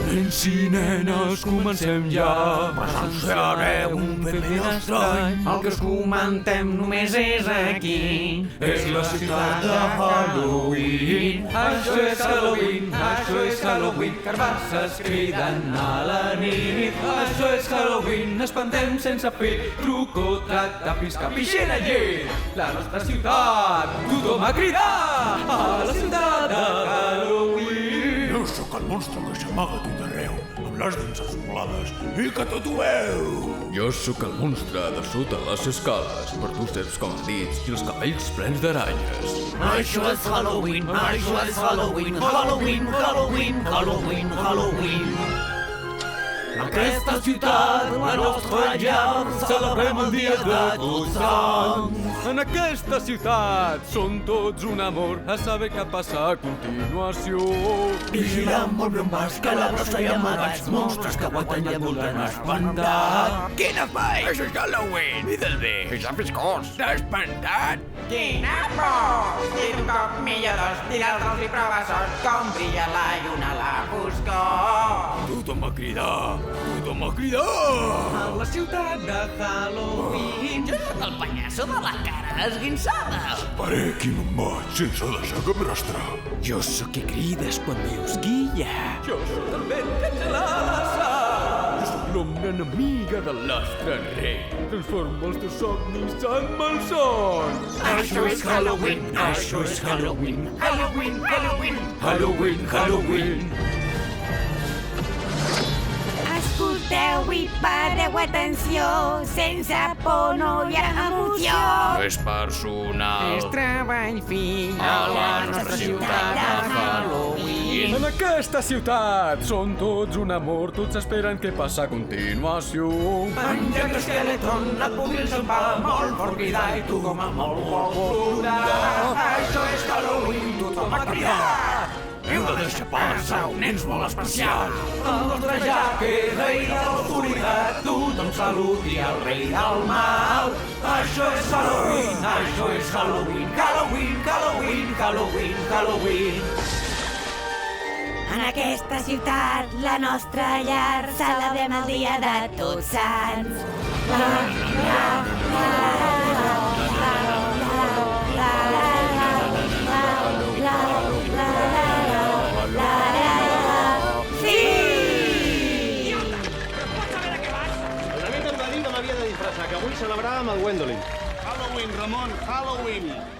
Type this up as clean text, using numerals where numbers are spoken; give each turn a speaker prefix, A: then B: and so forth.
A: Nens i nenes, comencem ja.
B: Presenciareu un fet ben estrany. El que us comentem només és aquí.
A: És la ciutat de Halloween. Això és Halloween, això és Halloween. Carbasses criden a la nit. Això és Halloween, espantem sense fer truco, tracta, pisca, pixera, llet. La nostra ciutat, tothom a cridar a la ciutat de Halloween.
C: Jo sóc el monstre que s'amaga a tot arreu, amb les dents esmolades i que tot ho veu.
A: Jo sóc el monstre de sota les escales, per tu serps com dits i els cabells plens d'aranyes.
B: Això és Halloween, això és Halloween, Halloween, Halloween, Halloween, Halloween. En aquesta ciutat, la nostra llar, celebrem el dia de Tots Sants.
A: En aquesta ciutat són tots un amor, a saber què passa a continuació.
B: Vigilem molt ben baix, que la brossa hi ha amagats monstres que aguanten i et voldran espantar.
C: Quin espai! Això és Halloween! I del bé! És pescós! T'ha espantat?
D: Quina por! I un cop millor dos, tirar-los i provar sort, com brilla la lluna a la foscor.
C: Tothom a cridar! Tothom a cridar!
B: A la ciutat de Halloween. Jo sóc el pallasso de la cara esguinçada.
C: Esperé aquí no em vaig sense deixar cap rastre.
B: Jo sóc qui crides quan dius guilla.
A: Jo sóc el vent que gela la sal. Jo sóc l'ombra enemiga de l'astre rei. Transformo els teus somnis en malsons.
B: Això és Halloween, això és Halloween. Halloween, Halloween.
A: Halloween, Halloween.
E: Escolteu i pareu atenció, sense por no hi ha emoció.
C: No és personal.
B: És treball fi a la nostra ciutat de Halloween.
A: En aquesta ciutat són tots un amor, tots esperen què passa a continuació.
B: En Jack l'Skeleton et podrien salvar molt per cridar i tu com a molt vols plorar. Això és Halloween, tothom a cridar.
C: Heu de deixar pas a un nens molt especial.
B: El nostre Jack és rei de l'oscuritat, tothom saluti el rei del mal. Això és Halloween, això és Halloween, Halloween, Halloween, Halloween, Halloween.
E: En aquesta ciutat, la nostra llar, celebrem el dia de Tots Sants.
F: El David em va dir que m'havia de disfressar, que avui celebràvem el Gwendolyn.
G: Halloween, Ramon, Halloween.